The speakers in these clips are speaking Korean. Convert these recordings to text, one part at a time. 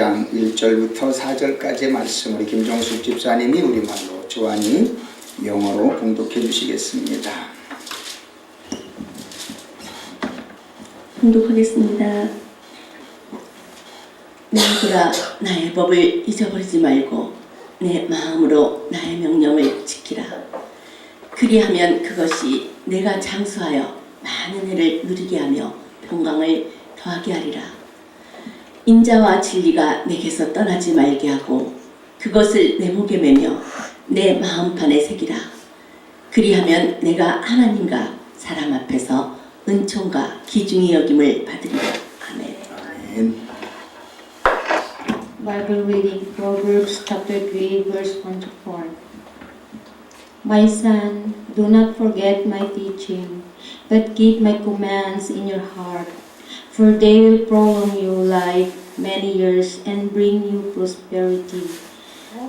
3장 1절부터 4절까지의 말씀 우리 김종숙 집사님이 우리말로, 조안이 영어로 봉독해 주시겠습니다. 봉독하겠습니다. 내 아들아, 나의 법을 잊어버리지 말고 내 마음으로 나의 명령을 지키라. 그리하면 그것이 내가 장수하여 많은 해를 누리게 하며 평강을 더하게 하리라. 인자와 진리가 내게서 떠나지 말게 하고 그것을 내 목에 매며 내 마음판에 새기라. 그리하면 내가 하나님과 사람 앞에서 은총과 귀중히 여김을 받으리라. 아멘. 아멘. Bible reading, Proverbs chapter 3, verse 1 to 4. My son, do not forget my teaching, but keep my commands in your heart, for they will prolong your life many years and bring you prosperity.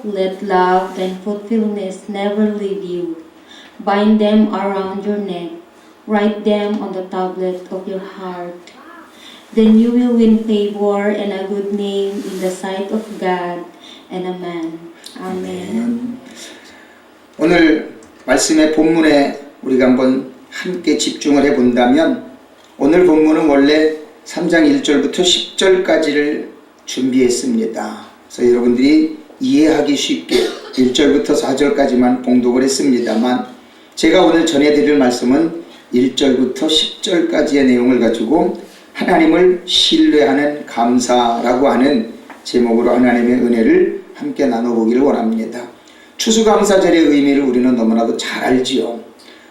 Let love and fulfillment never leave you. Bind them around your neck, write them on the tablet of your heart. Then you will win favor and a good name in the sight of God and a man. Amen. 오늘 말씀의 본문에 우리가 한번 함께 집중을 해본다면, 오늘 본문은 원래 3장 1절부터 10절까지를 준비했습니다. 그래서 여러분들이 이해하기 쉽게 1절부터 4절까지만 봉독을 했습니다만, 제가 오늘 전해드릴 말씀은 1절부터 10절까지의 내용을 가지고 하나님을 신뢰하는 감사라고 하는 제목으로 하나님의 은혜를 함께 나눠보기를 원합니다. 추수감사절의 의미를 우리는 너무나도 잘 알지요.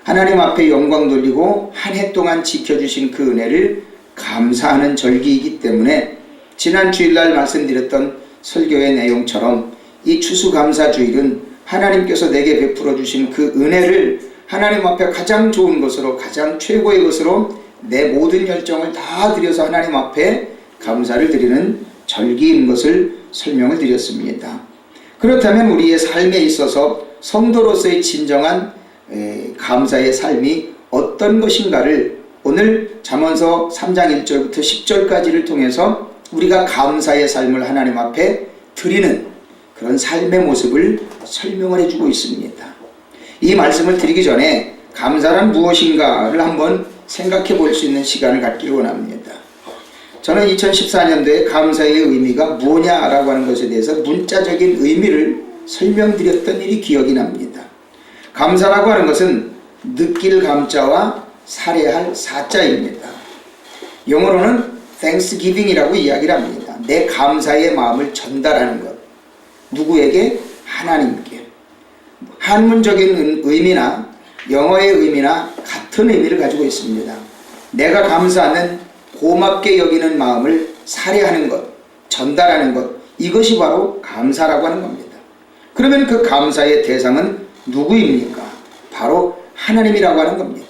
하나님 앞에 영광 돌리고 한 해 동안 지켜주신 그 은혜를 감사하는 절기이기 때문에, 지난 주일날 말씀드렸던 설교의 내용처럼 이 추수감사주일은 하나님께서 내게 베풀어 주신 그 은혜를 하나님 앞에 가장 좋은 것으로, 가장 최고의 것으로 내 모든 열정을 다 드려서 하나님 앞에 감사를 드리는 절기인 것을 설명을 드렸습니다. 그렇다면 우리의 삶에 있어서 성도로서의 진정한 감사의 삶이 어떤 것인가를 오늘 잠언서 3장 1절부터 10절까지를 통해서 우리가 감사의 삶을 하나님 앞에 드리는 그런 삶의 모습을 설명을 해주고 있습니다. 이 말씀을 드리기 전에 감사란 무엇인가를 한번 생각해 볼 수 있는 시간을 갖기를 원합니다. 저는 2014년도에 감사의 의미가 뭐냐라고 하는 것에 대해서 문자적인 의미를 설명드렸던 일이 기억이 납니다. 감사라고 하는 것은 느낄 감자와 살해할 사자입니다. 영어로는 Thanksgiving이라고 이야기를 합니다. 내 감사의 마음을 전달하는 것. 누구에게? 하나님께. 한문적인 의미나 영어의 의미나 같은 의미를 가지고 있습니다. 내가 감사하는, 고맙게 여기는 마음을 살해하는 것, 전달하는 것, 이것이 바로 감사라고 하는 겁니다. 그러면 그 감사의 대상은 누구입니까? 바로 하나님이라고 하는 겁니다.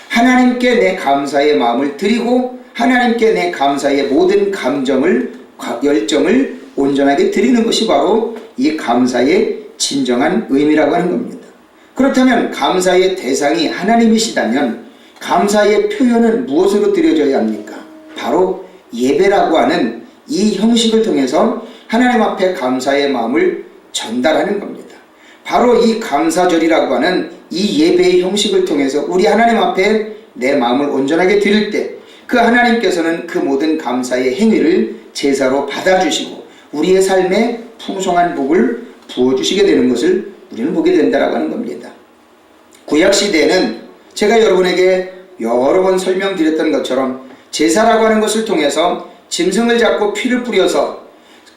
하나님께 내 감사의 마음을 드리고 하나님께 내 감사의 모든 감정을, 열정을 온전하게 드리는 것이 바로 이 감사의 진정한 의미라고 하는 겁니다. 그렇다면 감사의 대상이 하나님이시다면 감사의 표현은 무엇으로 드려져야 합니까? 바로 예배라고 하는 이 형식을 통해서 하나님 앞에 감사의 마음을 전달하는 겁니다. 바로 이 감사절이라고 하는 이 예배의 형식을 통해서 우리 하나님 앞에 내 마음을 온전하게 드릴 때 그 하나님께서는 그 모든 감사의 행위를 제사로 받아주시고 우리의 삶에 풍성한 복을 부어주시게 되는 것을 우리는 보게 된다라고 하는 겁니다. 구약시대에는 제가 여러분에게 여러 번 설명드렸던 것처럼 제사라고 하는 것을 통해서 짐승을 잡고 피를 뿌려서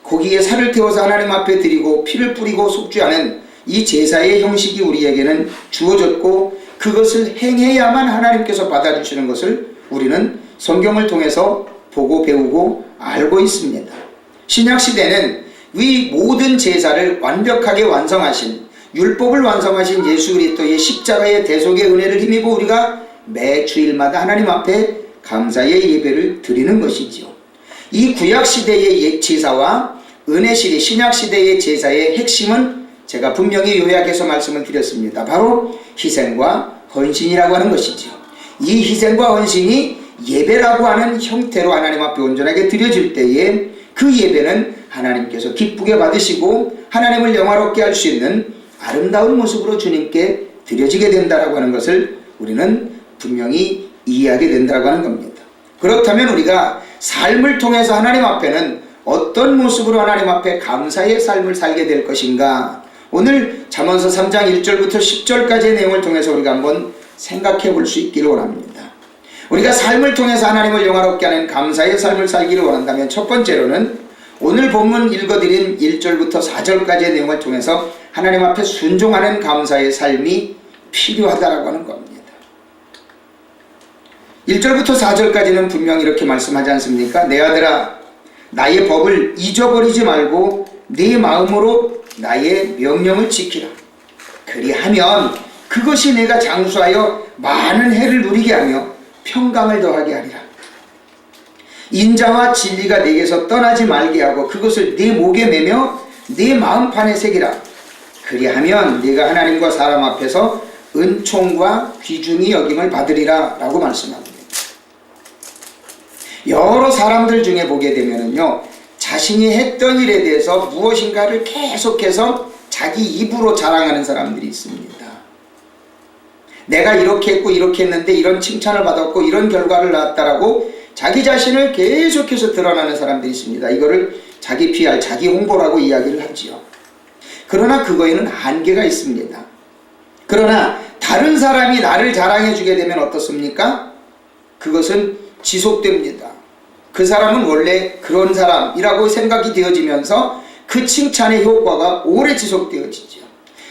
고기에 살을 태워서 하나님 앞에 드리고 피를 뿌리고 속죄하는 이 제사의 형식이 우리에게는 주어졌고, 그것을 행해야만 하나님께서 받아주시는 것을 우리는 성경을 통해서 보고 배우고 알고 있습니다. 신약시대는 이 모든 제사를 완벽하게 완성하신, 율법을 완성하신 예수 그리스도의 십자가의 대속의 은혜를 힘입어 우리가 매 주일마다 하나님 앞에 감사의 예배를 드리는 것이지요. 이 구약시대의 제사와 은혜시대 신약시대의 제사의 핵심은 제가 분명히 요약해서 말씀을 드렸습니다. 바로 희생과 헌신이라고 하는 것이죠. 이 희생과 헌신이 예배라고 하는 형태로 하나님 앞에 온전하게 드려질 때에 그 예배는 하나님께서 기쁘게 받으시고 하나님을 영화롭게 할 수 있는 아름다운 모습으로 주님께 드려지게 된다라고 하는 것을 우리는 분명히 이해하게 된다라고 하는 겁니다. 그렇다면 우리가 삶을 통해서 하나님 앞에는 어떤 모습으로 하나님 앞에 감사의 삶을 살게 될 것인가? 오늘 잠언서 3장 1절부터 10절까지의 내용을 통해서 우리가 한번 생각해 볼 수 있기를 원합니다. 우리가 삶을 통해서 하나님을 영화롭게 하는 감사의 삶을 살기를 원한다면 첫 번째로는 오늘 본문 읽어드린 1절부터 4절까지의 내용을 통해서 하나님 앞에 순종하는 감사의 삶이 필요하다라고 하는 겁니다. 1절부터 4절까지는 분명히 이렇게 말씀하지 않습니까? 내 아들아, 나의 법을 잊어버리지 말고 네 마음으로 나의 명령을 지키라. 그리하면 그것이 내가 장수하여 많은 해를 누리게 하며 평강을 더하게 하리라. 인자와 진리가 내게서 떠나지 말게 하고 그것을 네 목에 매며 네 마음판에 새기라. 그리하면 네가 하나님과 사람 앞에서 은총과 귀중히 여김을 받으리라 라고 말씀합니다. 여러 사람들 중에 보게 되면은요, 자신이 했던 일에 대해서 무엇인가를 계속해서 자기 입으로 자랑하는 사람들이 있습니다. 내가 이렇게 했고 이렇게 했는데 이런 칭찬을 받았고 이런 결과를 낳았다라고 자기 자신을 계속해서 드러나는 사람들이 있습니다. 이거를 자기 PR, 자기 홍보라고 이야기를 하지요. 그러나 그거에는 한계가 있습니다. 그러나 다른 사람이 나를 자랑해 주게 되면 어떻습니까? 그것은 지속됩니다. 그 사람은 원래 그런 사람이라고 생각이 되어지면서 그 칭찬의 효과가 오래 지속되어지죠.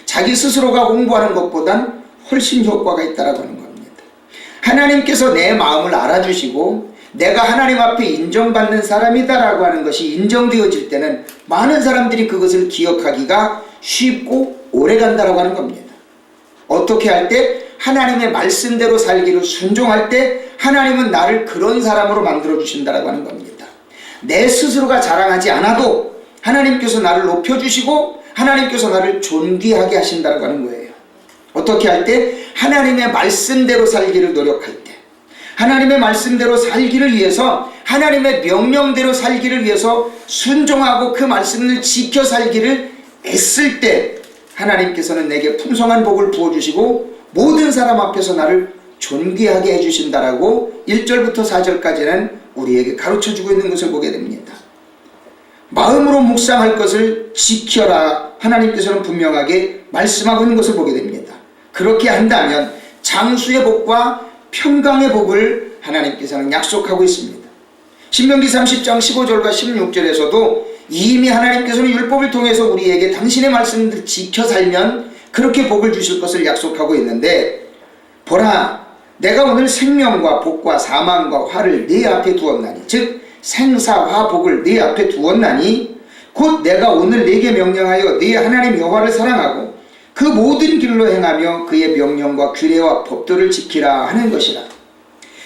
자기 스스로가 홍보하는 것보단 훨씬 효과가 있다라고 하는 겁니다. 하나님께서 내 마음을 알아주시고 내가 하나님 앞에 인정받는 사람이다라고 하는 것이 인정되어질 때는 많은 사람들이 그것을 기억하기가 쉽고 오래간다라고 하는 겁니다. 어떻게 할 때? 하나님의 말씀대로 살기를 순종할 때 하나님은 나를 그런 사람으로 만들어 주신다라고 하는 겁니다. 내 스스로가 자랑하지 않아도 하나님께서 나를 높여주시고 하나님께서 나를 존귀하게 하신다라고 하는 거예요. 어떻게 할 때? 하나님의 말씀대로 살기를 노력할 때, 하나님의 말씀대로 살기를 위해서, 하나님의 명령대로 살기를 위해서 순종하고 그 말씀을 지켜 살기를 애쓸 때 하나님께서는 내게 풍성한 복을 부어주시고 모든 사람 앞에서 나를 존귀하게 해주신다라고 1절부터 4절까지는 우리에게 가르쳐주고 있는 것을 보게 됩니다. 마음으로 묵상할 것을 지켜라, 하나님께서는 분명하게 말씀하고 있는 것을 보게 됩니다. 그렇게 한다면 장수의 복과 평강의 복을 하나님께서는 약속하고 있습니다. 신명기 30장 15절과 16절에서도 이미 하나님께서는 율법을 통해서 우리에게 당신의 말씀을 지켜 살면 그렇게 복을 주실 것을 약속하고 있는데, 보라, 내가 오늘 생명과 복과 사망과 화를 네 앞에 두었나니, 즉 생사화 복을 네 앞에 두었나니 곧 내가 오늘 네게 명령하여 네 하나님 여호와를 사랑하고 그 모든 길로 행하며 그의 명령과 규례와 법도를 지키라 하는 것이라.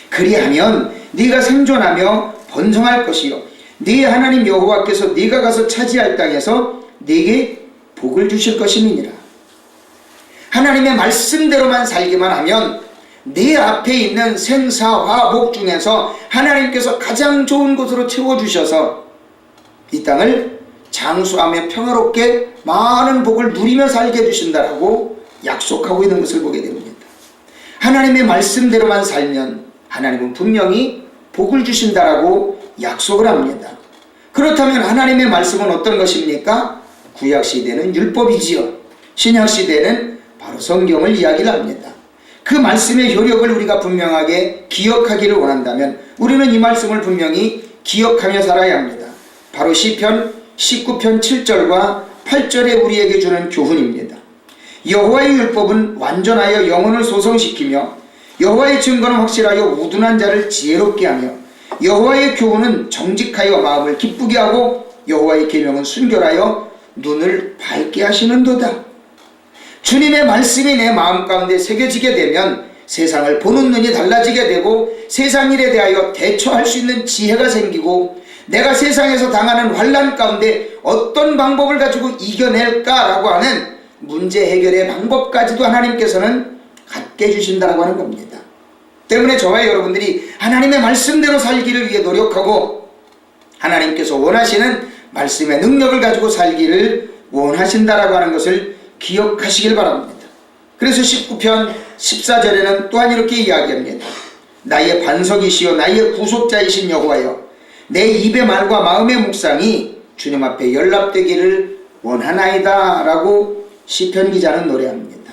그리하면 네가 생존하며 번성할 것이요 네 하나님 여호와께서 네가 가서 차지할 땅에서 네게 복을 주실 것임이니라. 하나님의 말씀대로만 살기만 하면 네 앞에 있는 생사화복 중에서 하나님께서 가장 좋은 곳으로 채워주셔서 이 땅을 장수하며 평화롭게 많은 복을 누리며 살게 해주신다라고 약속하고 있는 것을 보게 됩니다. 하나님의 말씀대로만 살면 하나님은 분명히 복을 주신다라고 약속을 합니다. 그렇다면 하나님의 말씀은 어떤 것입니까? 구약시대는 율법이지요. 신약시대는 바로 성경을 이야기를 합니다. 그 말씀의 효력을 우리가 분명하게 기억하기를 원한다면 우리는 이 말씀을 분명히 기억하며 살아야 합니다. 바로 시편 19편 7절과 8절에 우리에게 주는 교훈입니다. 여호와의 율법은 완전하여 영혼을 소성시키며 여호와의 증거는 확실하여 우둔한 자를 지혜롭게 하며 여호와의 교훈은 정직하여 마음을 기쁘게 하고 여호와의 계명은 순결하여 눈을 밝게 하시는도다. 주님의 말씀이 내 마음 가운데 새겨지게 되면 세상을 보는 눈이 달라지게 되고 세상 일에 대하여 대처할 수 있는 지혜가 생기고 내가 세상에서 당하는 환난 가운데 어떤 방법을 가지고 이겨낼까라고 하는 문제 해결의 방법까지도 하나님께서는 갖게 해주신다라고 하는 겁니다. 때문에 저와 여러분들이 하나님의 말씀대로 살기를 위해 노력하고 하나님께서 원하시는 말씀의 능력을 가지고 살기를 원하신다라고 하는 것을 기억하시길 바랍니다. 그래서 19편 14절에는 또한 이렇게 이야기합니다. 나의 반석이시요 나의 구속자이신 여호와여, 내 입의 말과 마음의 묵상이 주님 앞에 연락되기를 원하나이다 라고 시편 기자는 노래합니다.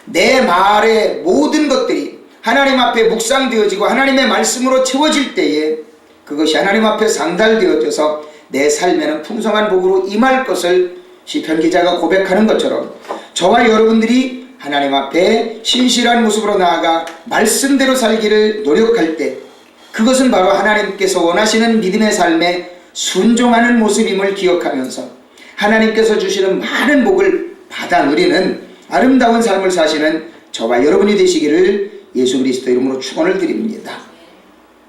내 말의 모든 것들이 하나님 앞에 묵상되어지고 하나님의 말씀으로 채워질 때에 그것이 하나님 앞에 상달되어져서 내 삶에는 풍성한 복으로 임할 것을 시편 기자가 고백하는 것처럼 저와 여러분들이 하나님 앞에 신실한 모습으로 나아가 말씀대로 살기를 노력할 때 그것은 바로 하나님께서 원하시는 믿음의 삶에 순종하는 모습임을 기억하면서 하나님께서 주시는 많은 복을 받아 누리는 아름다운 삶을 사시는 저와 여러분이 되시기를 예수 그리스도 이름으로 축원을 드립니다.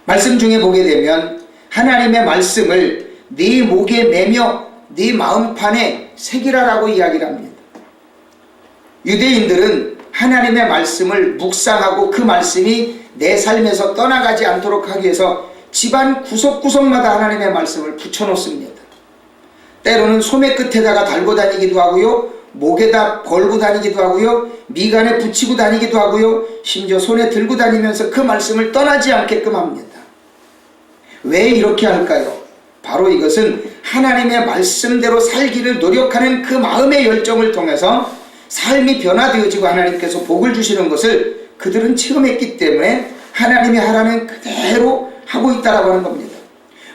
말씀 중에 보게 되면 하나님의 말씀을 네 목에 매며 네 마음판에 새기라라고 이야기를 합니다. 유대인들은 하나님의 말씀을 묵상하고 그 말씀이 내 삶에서 떠나가지 않도록 하기 위해서 집안 구석구석마다 하나님의 말씀을 붙여놓습니다. 때로는 소매 끝에다가 달고 다니기도 하고요, 목에다 걸고 다니기도 하고요, 미간에 붙이고 다니기도 하고요, 심지어 손에 들고 다니면서 그 말씀을 떠나지 않게끔 합니다. 왜 이렇게 할까요? 바로 이것은 하나님의 말씀대로 살기를 노력하는 그 마음의 열정을 통해서 삶이 변화되어지고 하나님께서 복을 주시는 것을 그들은 체험했기 때문에 하나님이 하라는 그대로 하고 있다라고 하는 겁니다.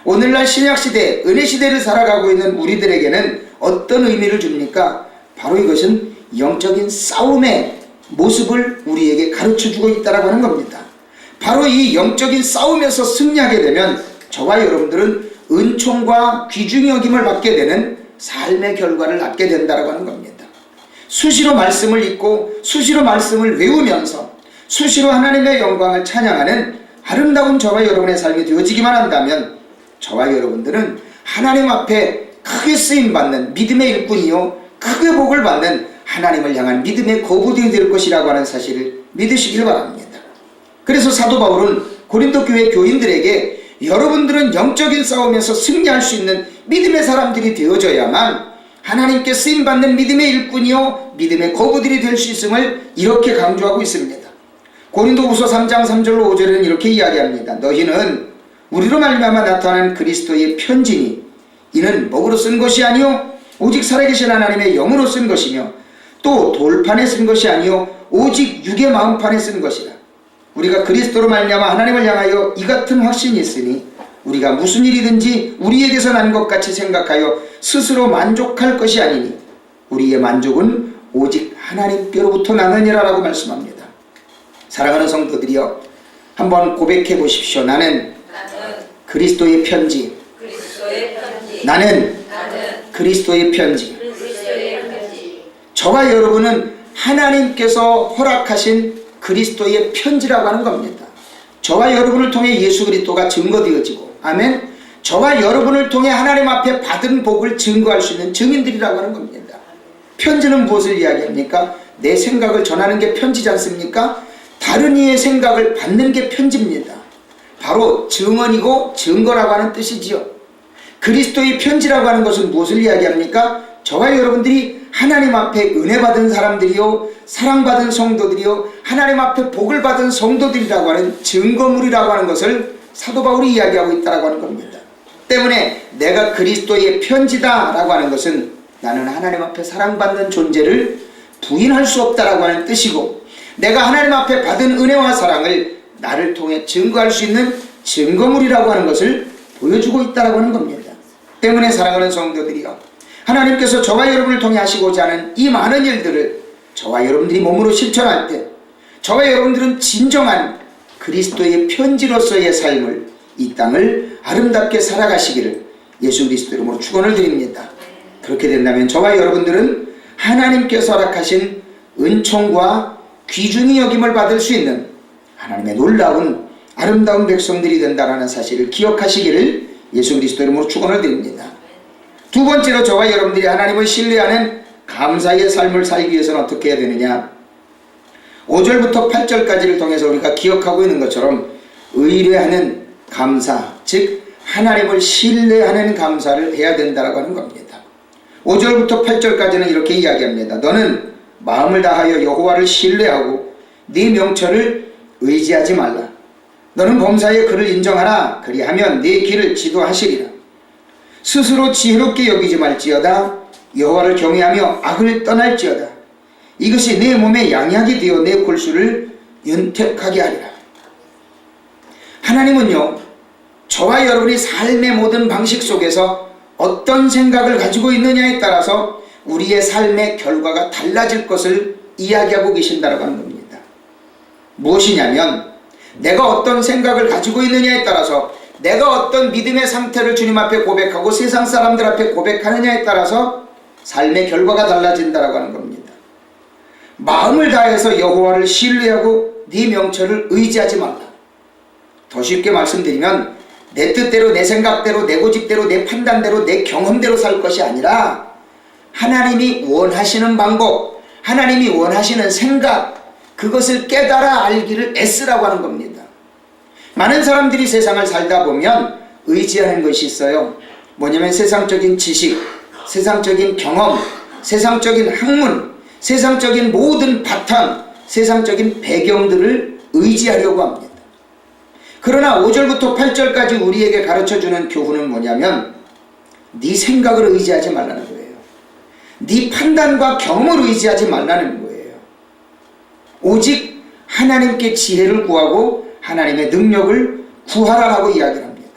오늘날 신약시대, 은혜시대를 살아가고 있는 우리들에게는 어떤 의미를 줍니까? 바로 이것은 영적인 싸움의 모습을 우리에게 가르쳐주고 있다라고 하는 겁니다. 바로 이 영적인 싸움에서 승리하게 되면 저와 여러분들은 은총과 귀중히 여김을 받게 되는 삶의 결과를 낳게 된다라고 하는 겁니다. 수시로 말씀을 읽고 수시로 말씀을 외우면서 수시로 하나님의 영광을 찬양하는 아름다운 저와 여러분의 삶이 되어지기만 한다면 저와 여러분들은 하나님 앞에 크게 쓰임받는 믿음의 일꾼이요 크게 복을 받는 하나님을 향한 믿음의 거부들이 될 것이라고 하는 사실을 믿으시길 바랍니다. 그래서 사도 바울은 고린도 교회 교인들에게 여러분들은 영적인 싸움에서 승리할 수 있는 믿음의 사람들이 되어져야만 하나님께 쓰임받는 믿음의 일꾼이요 믿음의 거부들이 될 수 있음을 이렇게 강조하고 있습니다. 고린도후서 3장 3절로 5절에는 이렇게 이야기합니다. 너희는 우리로 말미암아 나타난 그리스도의 편지니 이는 먹으로 쓴 것이 아니요 오직 살아계신 하나님의 영으로 쓴 것이며 또 돌판에 쓴 것이 아니요 오직 육의 마음판에 쓴 것이라. 우리가 그리스도로 말미암아 하나님을 향하여 이 같은 확신이 있으니 우리가 무슨 일이든지 우리에게서 난 것 같이 생각하여 스스로 만족할 것이 아니니 우리의 만족은 오직 하나님께로부터 나느니라 라고 말씀합니다. 사랑하는 성도들이여, 한번 고백해 보십시오. 나는 그리스도의 편지. 나는 그리스도의 편지. 저와 여러분은 하나님께서 허락하신 그리스도의 편지라고 하는 겁니다. 저와 여러분을 통해 예수 그리스도가 증거되어지고, 아멘. 저와 여러분을 통해 하나님 앞에 받은 복을 증거할 수 있는 증인들이라고 하는 겁니다. 편지는 무엇을 이야기합니까? 내 생각을 전하는 게 편지지 않습니까? 다른 이의 생각을 받는 게 편지입니다. 바로 증언이고 증거라고 하는 뜻이지요. 그리스도의 편지라고 하는 것은 무엇을 이야기합니까? 저와 여러분들이 하나님 앞에 은혜 받은 사람들이요, 사랑받은 성도들이요, 하나님 앞에 복을 받은 성도들이라고 하는 증거물이라고 하는 것을 사도 바울이 이야기하고 있다고 하는 겁니다. 때문에 내가 그리스도의 편지다 라고 하는 것은 나는 하나님 앞에 사랑받는 존재를 부인할 수 없다라고 하는 뜻이고, 내가 하나님 앞에 받은 은혜와 사랑을 나를 통해 증거할 수 있는 증거물이라고 하는 것을 보여주고 있다라고 하는 겁니다. 때문에 사랑하는 성도들이요, 하나님께서 저와 여러분을 통해 하시고자 하는 이 많은 일들을 저와 여러분들이 몸으로 실천할 때 저와 여러분들은 진정한 그리스도의 편지로서의 삶을, 이 땅을 아름답게 살아가시기를 예수 그리스도 이름으로 축원을 드립니다. 그렇게 된다면 저와 여러분들은 하나님께서 허락하신 은총과 귀중히 여김을 받을 수 있는 하나님의 놀라운 아름다운 백성들이 된다는 사실을 기억하시기를 예수 그리스도 이름으로 축원을 드립니다. 두 번째로 저와 여러분들이 하나님을 신뢰하는 감사의 삶을 살기 위해서는 어떻게 해야 되느냐? 5절부터 8절까지를 통해서 우리가 기억하고 있는 것처럼 의뢰하는 감사, 즉 하나님을 신뢰하는 감사를 해야 된다고 하는 겁니다. 5절부터 8절까지는 이렇게 이야기합니다. 너는 마음을 다하여 여호와를 신뢰하고 네 명철을 의지하지 말라. 너는 범사의 그를 인정하라. 그리하면 네 길을 지도하시리라. 스스로 지혜롭게 여기지 말지어다. 여호와를 경외하며 악을 떠날지어다. 이것이 내 몸에 양약이 되어 내 골수를 윤택하게 하리라. 하나님은요, 저와 여러분이 삶의 모든 방식 속에서 어떤 생각을 가지고 있느냐에 따라서 우리의 삶의 결과가 달라질 것을 이야기하고 계신다고 하는 겁니다. 무엇이냐면 내가 어떤 생각을 가지고 있느냐에 따라서, 내가 어떤 믿음의 상태를 주님 앞에 고백하고 세상 사람들 앞에 고백하느냐에 따라서 삶의 결과가 달라진다고 하는 겁니다. 마음을 다해서 여호와를 신뢰하고 네 명철을 의지하지 말라. 더 쉽게 말씀드리면 내 뜻대로, 내 생각대로, 내 고집대로, 내 판단대로, 내 경험대로 살 것이 아니라 하나님이 원하시는 방법, 하나님이 원하시는 생각, 그것을 깨달아 알기를 애쓰라고 하는 겁니다. 많은 사람들이 세상을 살다 보면 의지하는 것이 있어요. 뭐냐면 세상적인 지식, 세상적인 경험, 세상적인 학문, 세상적인 모든 바탕, 세상적인 배경들을 의지하려고 합니다. 그러나 5절부터 8절까지 우리에게 가르쳐주는 교훈은 뭐냐면 네 생각을 의지하지 말라는 거예요. 네 판단과 경험을 의지하지 말라는 거예요. 오직 하나님께 지혜를 구하고 하나님의 능력을 구하라라고 이야기를 합니다.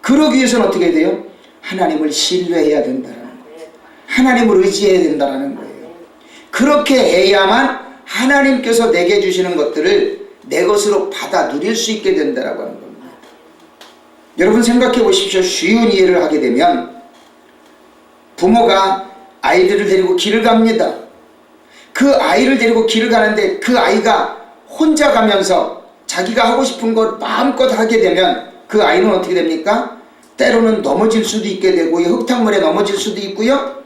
그러기 위해서는 어떻게 돼요? 하나님을 신뢰해야 된다는 거예요. 하나님을 의지해야 된다는 거예요. 그렇게 해야만 하나님께서 내게 주시는 것들을 내 것으로 받아 누릴 수 있게 된다라고 하는 겁니다. 여러분 생각해 보십시오. 쉬운 이해를 하게 되면 부모가 아이들을 데리고 길을 갑니다. 그 아이를 데리고 길을 가는데 그 아이가 혼자 가면서 자기가 하고 싶은 것 마음껏 하게 되면 그 아이는 어떻게 됩니까? 때로는 넘어질 수도 있게 되고 흙탕물에 넘어질 수도 있고요.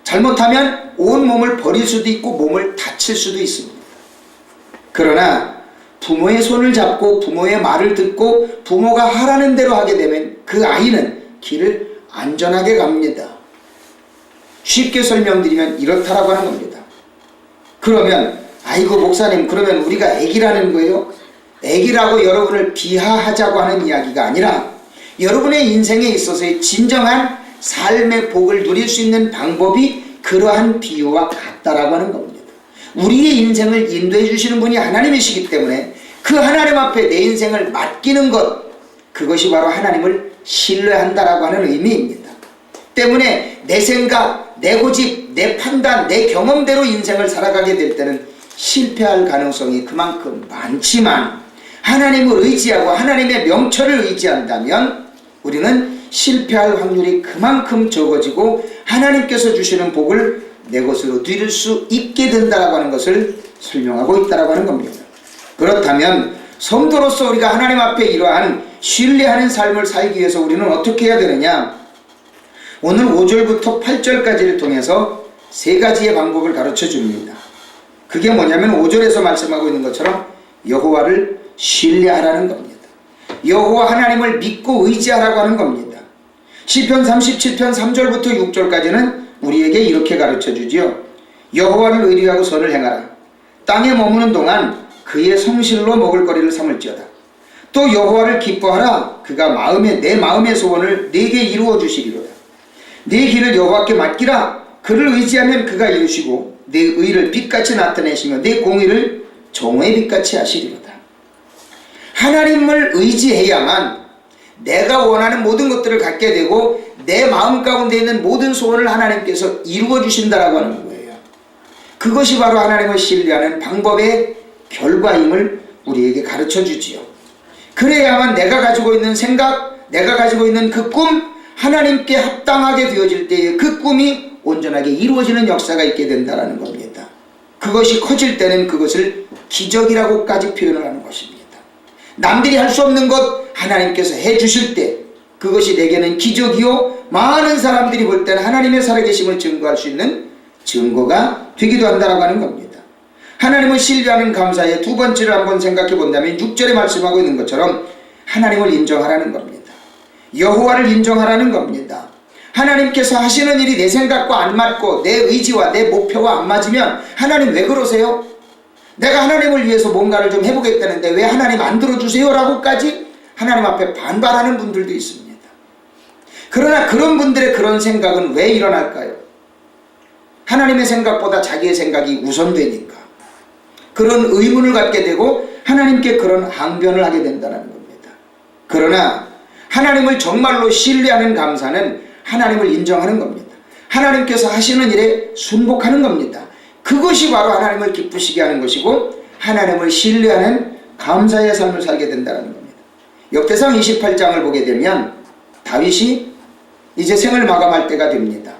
잘못하면 온 몸을 버릴 수도 있고 몸을 다칠 수도 있습니다. 그러나 부모의 손을 잡고 부모의 말을 듣고 부모가 하라는 대로 하게 되면 그 아이는 길을 안전하게 갑니다. 쉽게 설명드리면 이렇다라고 하는 겁니다. 그러면 아이고 목사님, 그러면 우리가 애기라는 거예요? 애기라고 여러분을 비하하자고 하는 이야기가 아니라 여러분의 인생에 있어서의 진정한 삶의 복을 누릴 수 있는 방법이 그러한 비유와 같다라고 하는 겁니다. 우리의 인생을 인도해 주시는 분이 하나님이시기 때문에 그 하나님 앞에 내 인생을 맡기는 것, 그것이 바로 하나님을 신뢰한다라고 하는 의미입니다. 때문에 내 생각, 내 고집, 내 판단, 내 경험대로 인생을 살아가게 될 때는 실패할 가능성이 그만큼 많지만 하나님을 의지하고 하나님의 명철을 의지한다면 우리는 실패할 확률이 그만큼 적어지고 하나님께서 주시는 복을 내 것으로 누릴 수 있게 된다라고 하는 것을 설명하고 있다라고 하는 겁니다. 그렇다면 성도로서 우리가 하나님 앞에 이러한 신뢰하는 삶을 살기 위해서 우리는 어떻게 해야 되느냐? 오늘 5절부터 8절까지를 통해서 세 가지의 방법을 가르쳐 줍니다. 그게 뭐냐면 5절에서 말씀하고 있는 것처럼 여호와를 신뢰하라는 겁니다. 여호와 하나님을 믿고 의지하라고 하는 겁니다. 시편 37편 3절부터 6절까지는 우리에게 이렇게 가르쳐 주지요. 여호와를 의리하고 선을 행하라. 땅에 머무는 동안 그의 성실로 먹을거리를 삼을지어다. 또 여호와를 기뻐하라. 그가 내 마음의 소원을 내게 이루어 주시리로다. 네 길을 여호와께 맡기라. 그를 의지하면 그가 이루시고 내 의를 빛같이 나타내시며 내 공의를 정오의 빛같이 하시리로다. 하나님을 의지해야만 내가 원하는 모든 것들을 갖게 되고 내 마음 가운데 있는 모든 소원을 하나님께서 이루어 주신다라고 하는 거예요. 그것이 바로 하나님을 신뢰하는 방법의 결과임을 우리에게 가르쳐 주지요. 그래야만 내가 가지고 있는 생각, 내가 가지고 있는 그 꿈, 하나님께 합당하게 되어질 때에 그 꿈이 온전하게 이루어지는 역사가 있게 된다는 겁니다. 그것이 커질 때는 그것을 기적이라고까지 표현을 하는 것입니다. 남들이 할 수 없는 것 하나님께서 해주실 때 그것이 내게는 기적이요, 많은 사람들이 볼 때는 하나님의 살아계심을 증거할 수 있는 증거가 되기도 한다고 하는 겁니다. 하나님을 신뢰하는 감사의 두 번째를 한번 생각해 본다면 6절에 말씀하고 있는 것처럼 하나님을 인정하라는 겁니다. 여호와를 인정하라는 겁니다. 하나님께서 하시는 일이 내 생각과 안 맞고 내 의지와 내 목표와 안 맞으면 하나님 왜 그러세요? 내가 하나님을 위해서 뭔가를 좀 해보겠다는데 왜 하나님 안 들어주세요? 라고까지 하나님 앞에 반발하는 분들도 있습니다. 그러나 그런 분들의 그런 생각은 왜 일어날까요? 하나님의 생각보다 자기의 생각이 우선되니까 그런 의문을 갖게 되고 하나님께 그런 항변을 하게 된다는 겁니다. 그러나 하나님을 정말로 신뢰하는 감사는 하나님을 인정하는 겁니다. 하나님께서 하시는 일에 순복하는 겁니다. 그것이 바로 하나님을 기쁘시게 하는 것이고 하나님을 신뢰하는 감사의 삶을 살게 된다는 겁니다. 역대상 28장을 보게 되면 다윗이 이제 생을 마감할 때가 됩니다.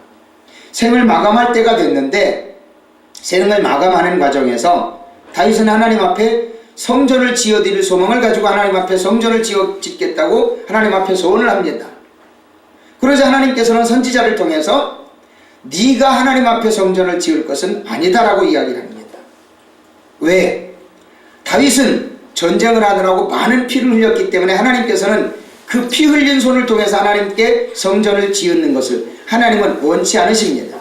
생을 마감할 때가 됐는데 생을 마감하는 과정에서 다윗은 하나님 앞에 성전을 지어드릴 소망을 가지고 하나님 앞에 성전을 짓겠다고 하나님 앞에 소원을 합니다. 그러자 하나님께서는 선지자를 통해서 네가 하나님 앞에 성전을 지을 것은 아니다라고 이야기를 합니다. 왜? 다윗은 전쟁을 하느라고 많은 피를 흘렸기 때문에 하나님께서는 그 피 흘린 손을 통해서 하나님께 성전을 지은 것을 하나님은 원치 않으십니다.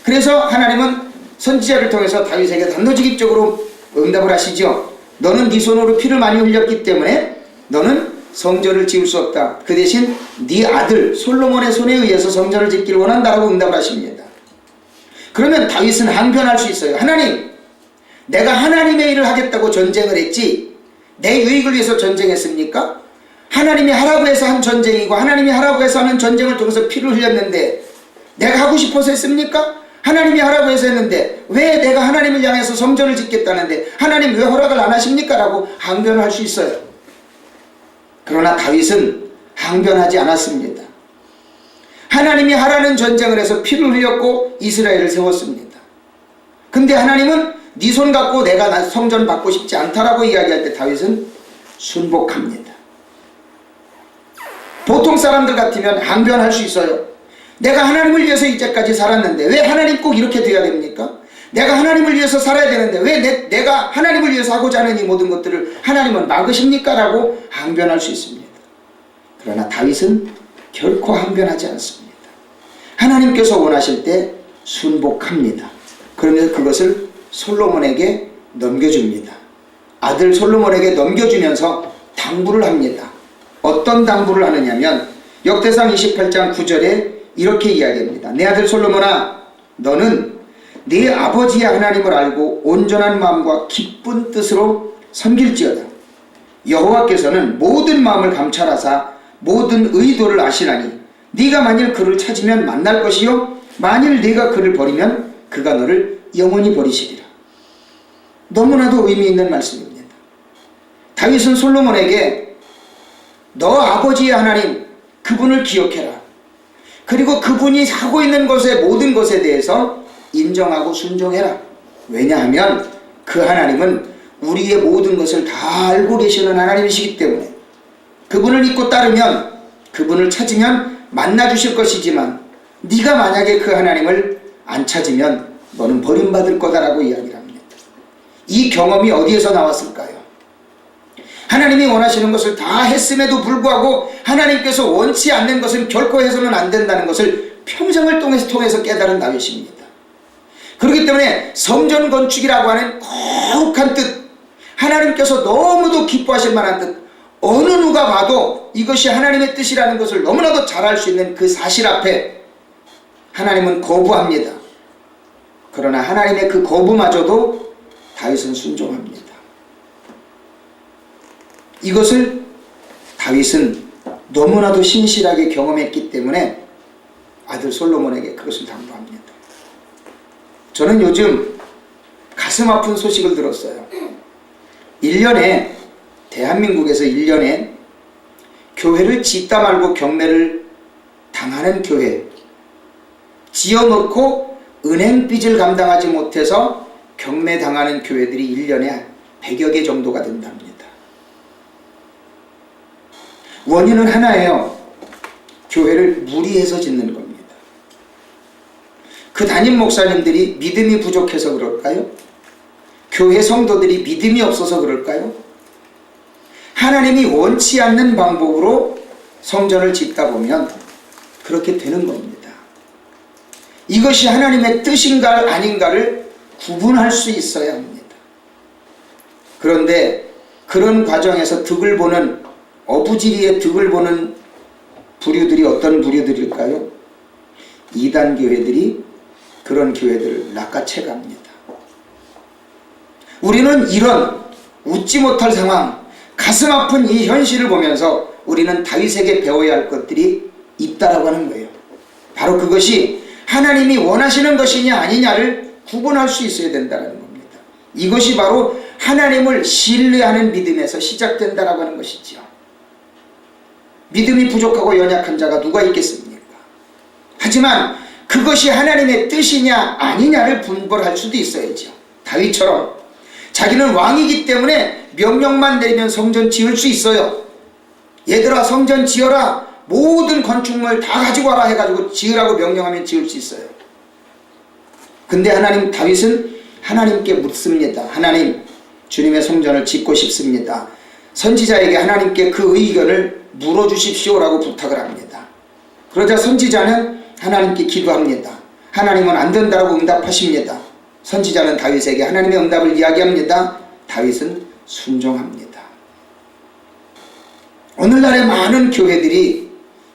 그래서 하나님은 선지자를 통해서 다윗에게 단도직입적으로 응답을 하시죠. 너는 네 손으로 피를 많이 흘렸기 때문에 너는 성전을 지을 수 없다. 그 대신 네 아들 솔로몬의 손에 의해서 성전을 짓기를 원한다라고 응답을 하십니다. 그러면 다윗은 항변할 수 있어요. 하나님, 내가 하나님의 일을 하겠다고 전쟁을 했지 내 유익을 위해서 전쟁했습니까? 하나님이 하라고 해서 한 전쟁이고 하나님이 하라고 해서 하는 전쟁을 통해서 피를 흘렸는데 내가 하고 싶어서 했습니까? 하나님이 하라고 해서 했는데 왜 내가 하나님을 향해서 성전을 짓겠다는데 하나님 왜 허락을 안 하십니까? 라고 항변을 할 수 있어요. 그러나 다윗은 항변하지 않았습니다. 하나님이 하라는 전쟁을 해서 피를 흘렸고 이스라엘을 세웠습니다. 근데 하나님은 네 손 갖고 내가 성전 받고 싶지 않다라고 이야기할 때 다윗은 순복합니다. 보통 사람들 같으면 항변할 수 있어요. 내가 하나님을 위해서 이제까지 살았는데 왜 하나님 꼭 이렇게 돼야 됩니까? 내가 하나님을 위해서 살아야 되는데 왜 내가 하나님을 위해서 하고자 하는 이 모든 것들을 하나님은 막으십니까? 라고 항변할 수 있습니다. 그러나 다윗은 결코 항변하지 않습니다. 하나님께서 원하실 때 순복합니다. 그러면서 그것을 솔로몬에게 넘겨줍니다. 아들 솔로몬에게 넘겨주면서 당부를 합니다. 어떤 당부를 하느냐면 역대상 28장 9절에 이렇게 이야기합니다. 내 아들 솔로몬아, 너는 네 아버지의 하나님을 알고 온전한 마음과 기쁜 뜻으로 섬길지어다. 여호와께서는 모든 마음을 감찰하사 모든 의도를 아시나니 네가 만일 그를 찾으면 만날 것이요 만일 네가 그를 버리면 그가 너를 영원히 버리시리라. 너무나도 의미 있는 말씀입니다. 다윗은 솔로몬에게 너 아버지의 하나님 그분을 기억해라. 그리고 그분이 하고 있는 것의 모든 것에 대해서 인정하고 순종해라. 왜냐하면 그 하나님은 우리의 모든 것을 다 알고 계시는 하나님이시기 때문에 그분을 믿고 따르면 그분을 찾으면 만나주실 것이지만 네가 만약에 그 하나님을 안 찾으면 너는 버림받을 거다라고 이야기를 합니다. 이 경험이 어디에서 나왔을까요? 하나님이 원하시는 것을 다 했음에도 불구하고 하나님께서 원치 않는 것은 결코 해서는 안 된다는 것을 평생을 통해서 깨달은 다윗입니다. 그렇기 때문에 성전 건축이라고 하는 거룩한 뜻, 하나님께서 너무도 기뻐하실 만한 뜻, 어느 누가 봐도 이것이 하나님의 뜻이라는 것을 너무나도 잘 알 수 있는 그 사실 앞에 하나님은 거부합니다. 그러나 하나님의 그 거부마저도 다윗은 순종합니다. 이것을 다윗은 너무나도 신실하게 경험했기 때문에 아들 솔로몬에게 그것을 당부합니다. 저는 요즘 가슴 아픈 소식을 들었어요. 1년에 대한민국에서 1년에 교회를 짓다 말고 경매를 당하는 교회, 지어놓고 은행 빚을 감당하지 못해서 경매 당하는 교회들이 1년에 100여 개 정도가 된답니다. 원인은 하나예요. 교회를 무리해서 짓는 겁니다. 그 담임 목사님들이 믿음이 부족해서 그럴까요? 교회 성도들이 믿음이 없어서 그럴까요? 하나님이 원치 않는 방법으로 성전을 짓다 보면 그렇게 되는 겁니다. 이것이 하나님의 뜻인가 아닌가를 구분할 수 있어야 합니다. 그런데 그런 과정에서 득을 보는, 어부지리의 득을 보는 부류들이 어떤 부류들일까요? 이단 교회들이 그런 교회들을 낚아채 갑니다. 우리는 이런 웃지 못할 상황, 가슴 아픈 이 현실을 보면서 우리는 다윗에게 배워야 할 것들이 있다라고 하는 거예요. 바로 그것이 하나님이 원하시는 것이냐 아니냐를 구분할 수 있어야 된다는 겁니다. 이것이 바로 하나님을 신뢰하는 믿음에서 시작된다라고 하는 것이죠. 믿음이 부족하고 연약한 자가 누가 있겠습니까? 하지만 그것이 하나님의 뜻이냐 아니냐를 분별할 수도 있어야죠. 다윗처럼 자기는 왕이기 때문에 명령만 내리면 성전 지을 수 있어요. 얘들아 성전 지어라, 모든 건축물 다 가지고 와라 해가지고 지으라고 명령하면 지을 수 있어요. 근데 다윗은 하나님께 묻습니다. 하나님, 주님의 성전을 짓고 싶습니다. 선지자에게 하나님께 그 의견을 물어주십시오라고 부탁을 합니다. 그러자 선지자는 하나님께 기도합니다. 하나님은 안 된다라고 응답하십니다. 선지자는 다윗에게 하나님의 응답을 이야기합니다. 다윗은 순종합니다. 오늘날의 많은 교회들이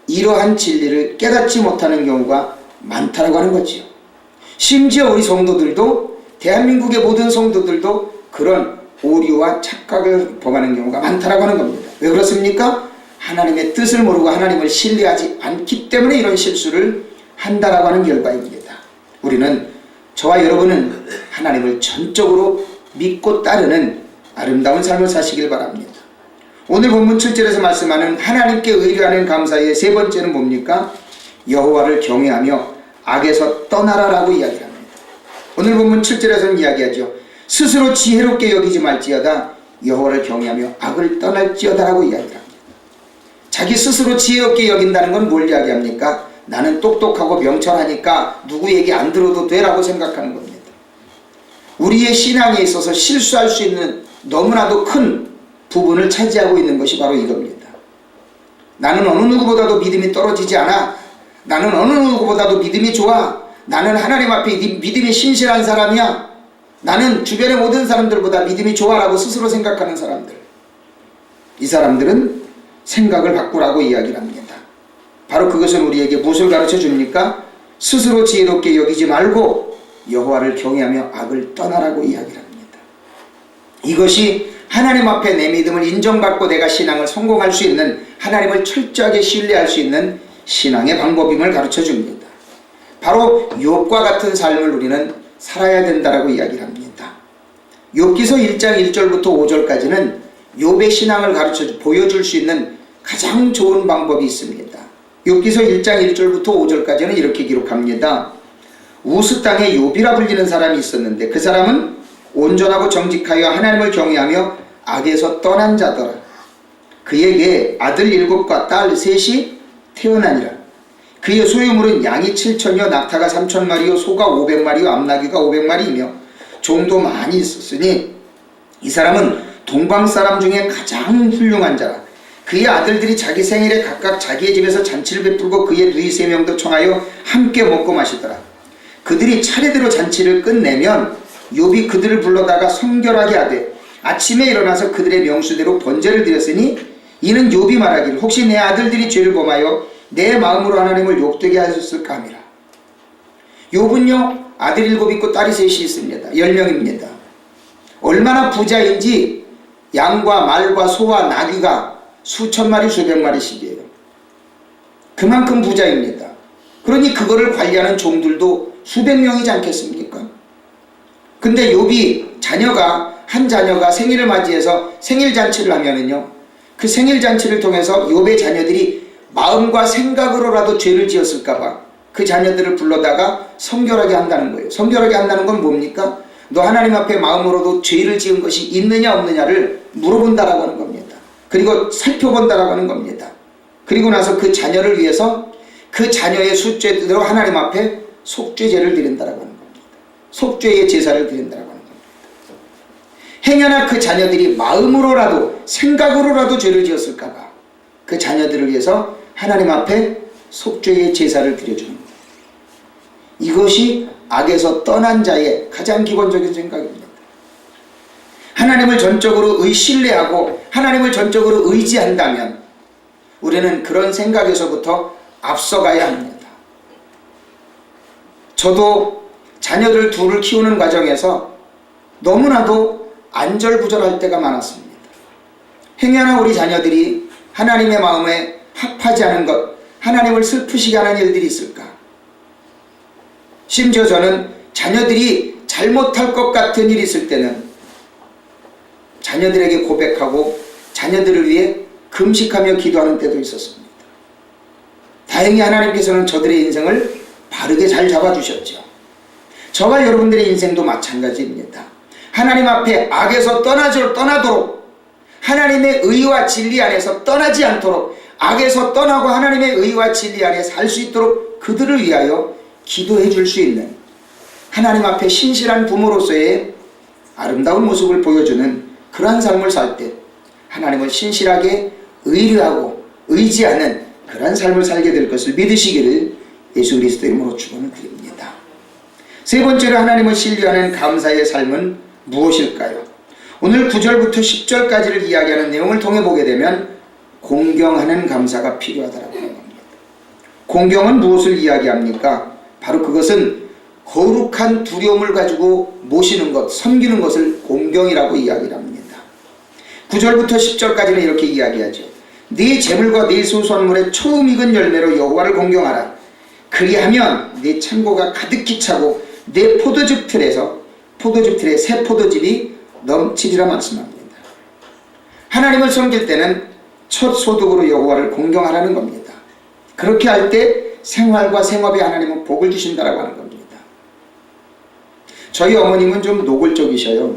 이러한 진리를 깨닫지 못하는 경우가 많다라고 하는 거지요. 심지어 우리 성도들도, 대한민국의 모든 성도들도 그런 오류와 착각을 범하는 경우가 많다라고 하는 겁니다. 왜 그렇습니까? 하나님의 뜻을 모르고 하나님을 신뢰하지 않기 때문에 이런 실수를 한다라고 하는 결과입니다. 저와 여러분은 하나님을 전적으로 믿고 따르는 아름다운 삶을 사시길 바랍니다. 오늘 본문 7절에서 말씀하는 하나님께 의뢰하는 감사의 세 번째는 뭡니까? 여호와를 경외하며 악에서 떠나라라고 이야기합니다. 오늘 본문 7절에서는 이야기하죠. 스스로 지혜롭게 여기지 말지어다 여호와를 경외하며 악을 떠날지어다라고 이야기합니다. 자기 스스로 지혜롭게 여긴다는 건 뭘 이야기합니까? 나는 똑똑하고 명철하니까 누구 얘기 안 들어도 되라고 생각하는 겁니다. 우리의 신앙에 있어서 실수할 수 있는 너무나도 큰 부분을 차지하고 있는 것이 바로 이겁니다. 나는 어느 누구보다도 믿음이 떨어지지 않아. 나는 어느 누구보다도 믿음이 좋아. 나는 하나님 앞에 믿음이 신실한 사람이야. 나는 주변의 모든 사람들보다 믿음이 좋아라고 스스로 생각하는 사람들. 이 사람들은 생각을 바꾸라고 이야기를 합니다. 바로 그것은 우리에게 무엇을 가르쳐 줍니까? 스스로 지혜롭게 여기지 말고 여호와를 경외하며 악을 떠나라고 이야기를 합니다. 이것이 하나님 앞에 내 믿음을 인정받고 내가 신앙을 성공할 수 있는, 하나님을 철저하게 신뢰할 수 있는 신앙의 방법임을 가르쳐 줍니다. 바로 욥과 같은 삶을 우리는 살아야 된다라고 이야기를 합니다. 욥기서 1장 1절부터 5절까지는 욥의 신앙을 보여줄 수 있는 가장 좋은 방법이 있습니다. 욥기서 1장 1절부터 5절까지는 이렇게 기록합니다. 우스 땅에 욥이라 불리는 사람이 있었는데 그 사람은 온전하고 정직하여 하나님을 경외하며 악에서 떠난 자더라. 그에게 아들 7과 딸 3이 태어나니라. 그의 소유물은 양이 7천이요 낙타가 3,000마리요 소가 500마리요 암나귀가 500마리이며 종도 많이 있었으니 이 사람은 동방 사람 중에 가장 훌륭한 자라. 그의 아들들이 자기 생일에 각각 자기의 집에서 잔치를 베풀고 그의 누이 3명도 청하여 함께 먹고 마시더라. 그들이 차례대로 잔치를 끝내면 욥이 그들을 불러다가 성결하게 하되 아침에 일어나서 그들의 명수대로 번제를 드렸으니 이는 욥이 말하기를 혹시 내 아들들이 죄를 범하여 내 마음으로 하나님을 욕되게 하셨을까 함이라. 욥은요 아들 7 있고 딸이 3이 있습니다. 10명입니다. 얼마나 부자인지 양과 말과 소와 나귀가 수천 마리 수백 마리씩이에요. 그만큼 부자입니다. 그러니 그거를 관리하는 종들도 수백 명이지 않겠습니까? 근데 욥이 한 자녀가 생일을 맞이해서 생일잔치를 하면은요 그 생일잔치를 통해서 욥의 자녀들이 마음과 생각으로라도 죄를 지었을까봐 그 자녀들을 불러다가 성결하게 한다는 거예요. 성결하게 한다는 건 뭡니까? 너 하나님 앞에 마음으로도 죄를 지은 것이 있느냐 없느냐를 물어본다라고 하는 겁니다. 그리고 살펴본다라고 하는 겁니다. 그리고 나서 그 자녀를 위해서 그 자녀의 숫죄대로 하나님 앞에 속죄제를 드린다라고 하는 겁니다. 속죄의 제사를 드린다라고 하는 겁니다. 행여나 그 자녀들이 마음으로라도 생각으로라도 죄를 지었을까봐 그 자녀들을 위해서 하나님 앞에 속죄의 제사를 드려주는 거예요. 이것이 악에서 떠난 자의 가장 기본적인 생각입니다. 하나님을 전적으로 신뢰하고 하나님을 전적으로 의지한다면 우리는 그런 생각에서부터 앞서가야 합니다. 저도 자녀들 둘을 키우는 과정에서 너무나도 안절부절할 때가 많았습니다. 행여나 우리 자녀들이 하나님의 마음에 합하지 않은 것, 하나님을 슬프시게 하는 일들이 있을까? 심지어 저는 자녀들이 잘못할 것 같은 일이 있을 때는 자녀들에게 고백하고 자녀들을 위해 금식하며 기도하는 때도 있었습니다. 다행히 하나님께서는 저들의 인생을 바르게 잘 잡아주셨죠. 저와 여러분들의 인생도 마찬가지입니다. 하나님 앞에 악에서 떠나도록 하나님의 의와 진리 안에서 떠나지 않도록 악에서 떠나고 하나님의 의와 진리 안에 살 수 있도록 그들을 위하여 기도해 줄 수 있는 하나님 앞에 신실한 부모로서의 아름다운 모습을 보여주는 그러한 삶을 살 때 하나님을 신실하게 의뢰하고 의지하는 그러한 삶을 살게 될 것을 믿으시기를 예수 그리스도의 이름으로 축원을 드립니다. 세 번째로 하나님을 신뢰하는 감사의 삶은 무엇일까요? 오늘 9절부터 10절까지를 이야기하는 내용을 통해 보게 되면 공경하는 감사가 필요하다라고 하는 겁니다. 공경은 무엇을 이야기합니까? 바로 그것은 거룩한 두려움을 가지고 모시는 것, 섬기는 것을 공경이라고 이야기를 합니다. 9절부터 10절까지는 이렇게 이야기하죠. 네 재물과 네 소수한물의 처음 익은 열매로 여호와를 공경하라. 그리하면 네 창고가 가득히 차고 네 포도즙 틀에 새 포도즙이 넘치리라 말씀합니다. 하나님을 섬길 때는 첫 소득으로 여호와를 공경하라는 겁니다. 그렇게 할 때 생활과 생업에 하나님은 복을 주신다라고 하는 겁니다. 저희 어머님은 좀 노골적이셔요.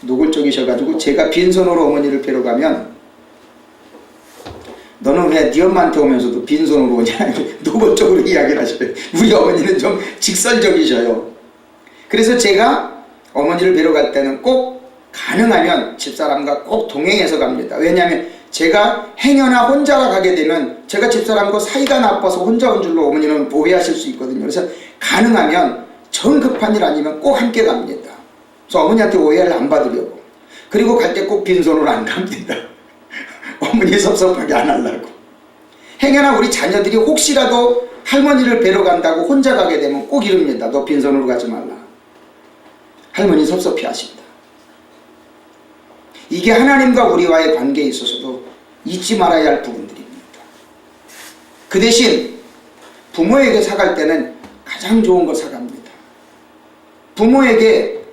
노골적이셔가지고 제가 빈손으로 어머니를 뵈러 가면 너는 왜 네 엄마한테 오면서도 빈손으로 오냐 노골적으로 이야기를 하셔요. 우리 어머니는 좀 직설적이셔요. 그래서 제가 어머니를 뵈러 갈 때는 꼭 가능하면 집사람과 꼭 동행해서 갑니다. 왜냐하면 제가 행여나 혼자가 가게 되면 제가 집사람과 사이가 나빠서 혼자 온 줄로 어머니는 오해하실 수 있거든요. 그래서 가능하면 정 급한 일 아니면 꼭 함께 갑니다. 그래서 어머니한테 오해를 안 받으려고. 그리고 갈 때 꼭 빈손으로 안 갑니다. 어머니 섭섭하게 안 하려고. 행여나 우리 자녀들이 혹시라도 할머니를 뵈러 간다고 혼자 가게 되면 꼭 이럽니다. 너 빈손으로 가지 말라. 할머니 섭섭해 하신다. 이게 하나님과 우리와의 관계에 있어서도 잊지 말아야 할 부분들입니다. 그 대신 부모에게 사갈 때는 가장 좋은 것 사갑니다. 부모에게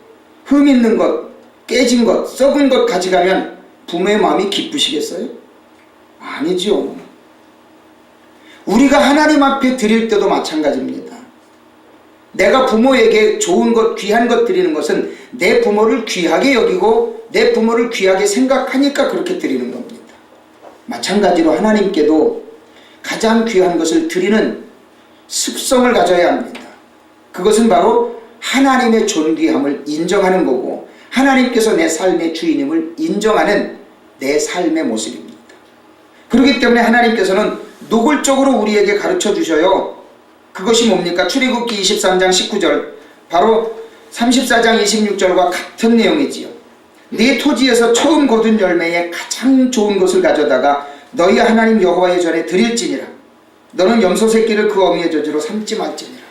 흠 있는 것, 깨진 것, 썩은 것 가져가면 부모의 마음이 기쁘시겠어요? 아니죠. 우리가 하나님 앞에 드릴 때도 마찬가지입니다. 내가 부모에게 좋은 것, 귀한 것 드리는 것은 내 부모를 귀하게 여기고 내 부모를 귀하게 생각하니까 그렇게 드리는 겁니다. 마찬가지로 하나님께도 가장 귀한 것을 드리는 습성을 가져야 합니다. 그것은 바로 하나님의 존귀함을 인정하는 거고 하나님께서 내 삶의 주인임을 인정하는 내 삶의 모습입니다. 그렇기 때문에 하나님께서는 노골적으로 우리에게 가르쳐 주셔요. 그것이 뭡니까? 출애굽기 23장 19절 바로 34장 26절과 같은 내용이지요. 네 토지에서 처음 거둔 열매에 가장 좋은 것을 가져다가 너희 하나님 여호와의 전에 드릴지니라. 너는 염소 새끼를 그 어미의 저주로 삼지 말지니라.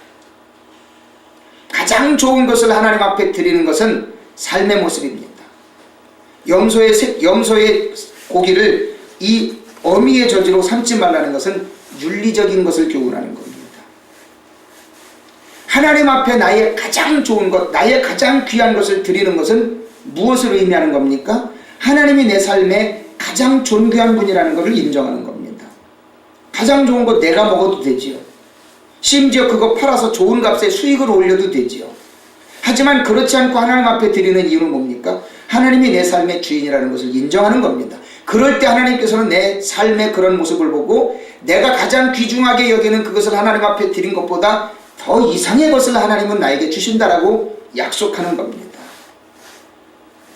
가장 좋은 것을 하나님 앞에 드리는 것은 삶의 모습입니다. 염소의 고기를 이 어미의 저주로 삼지 말라는 것은 윤리적인 것을 교훈하는 겁니다. 하나님 앞에 나의 가장 좋은 것, 나의 가장 귀한 것을 드리는 것은 무엇을 의미하는 겁니까? 하나님이 내 삶에 가장 존귀한 분이라는 것을 인정하는 겁니다. 가장 좋은 것 내가 먹어도 되지요. 심지어 그거 팔아서 좋은 값에 수익을 올려도 되지요. 하지만 그렇지 않고 하나님 앞에 드리는 이유는 뭡니까? 하나님이 내 삶의 주인이라는 것을 인정하는 겁니다. 그럴 때 하나님께서는 내 삶의 그런 모습을 보고 내가 가장 귀중하게 여기는 그것을 하나님 앞에 드린 것보다 더 이상의 것을 하나님은 나에게 주신다라고 약속하는 겁니다.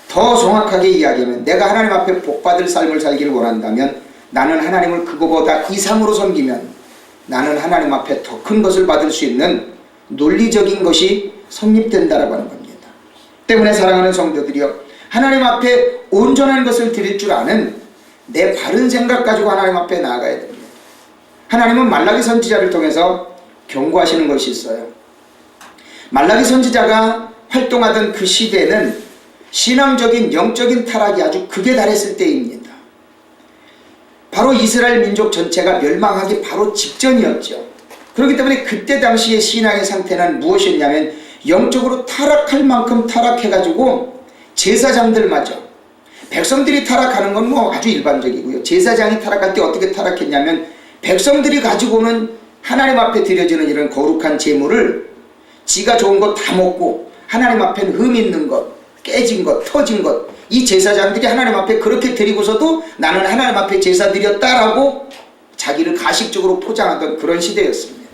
더 정확하게 이야기하면 내가 하나님 앞에 복받을 삶을 살기를 원한다면 나는 하나님을 그거보다 이상으로 섬기면 나는 하나님 앞에 더 큰 것을 받을 수 있는 논리적인 것이 성립된다라고 하는 겁니다. 때문에 사랑하는 성도들이여, 하나님 앞에 온전한 것을 드릴 줄 아는 내 바른 생각 가지고 하나님 앞에 나아가야 됩니다. 하나님은 말라기 선지자를 통해서 경고하시는 것이 있어요. 말라기 선지자가 활동하던 그 시대는 신앙적인 영적인 타락이 아주 극에 달했을 때입니다. 바로 이스라엘 민족 전체가 멸망하기 바로 직전이었죠. 그렇기 때문에 그때 당시의 신앙의 상태는 무엇이었냐면 영적으로 타락할 만큼 타락해가지고 제사장들마저, 백성들이 타락하는 건 뭐 아주 일반적이고요. 제사장이 타락할 때 어떻게 타락했냐면 백성들이 가지고 오는 하나님 앞에 드려지는 이런 거룩한 제물을 지가 좋은 것 다 먹고 하나님 앞에는 흠 있는 것, 깨진 것, 터진 것, 이 제사장들이 하나님 앞에 그렇게 드리고서도 나는 하나님 앞에 제사 드렸다라고 자기를 가식적으로 포장하던 그런 시대였습니다.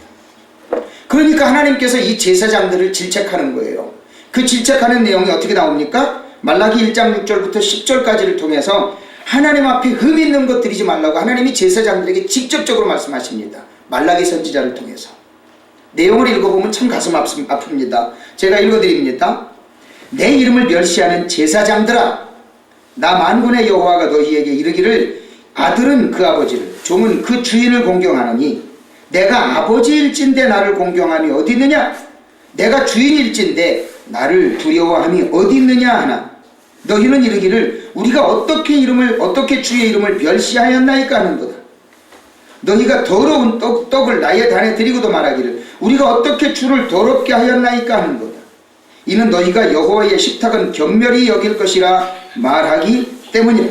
그러니까 하나님께서 이 제사장들을 질책하는 거예요. 그 질책하는 내용이 어떻게 나옵니까? 말라기 1장 6절부터 10절까지를 통해서 하나님 앞에 흠 있는 것 드리지 말라고 하나님이 제사장들에게 직접적으로 말씀하십니다. 말라기 선지자를 통해서. 내용을 읽어보면 참 가슴 아픕니다. 제가 읽어드립니다. 내 이름을 멸시하는 제사장들아, 나 만군의 여호와가 너희에게 이르기를 아들은 그 아버지를, 종은 그 주인을 공경하느니 내가 아버지일진데 나를 공경함이 어디 있느냐? 내가 주인일진데 나를 두려워함이 어디 있느냐 하나. 너희는 이르기를 우리가 어떻게 주의 이름을 멸시하였나이까 하는도다. 너희가 더러운 떡을 나의 단에 드리고도 말하기를 우리가 어떻게 주를 더럽게 하였나이까 하는도다. 이는 너희가 여호와의 식탁은 경멸히 여길 것이라 말하기 때문이라.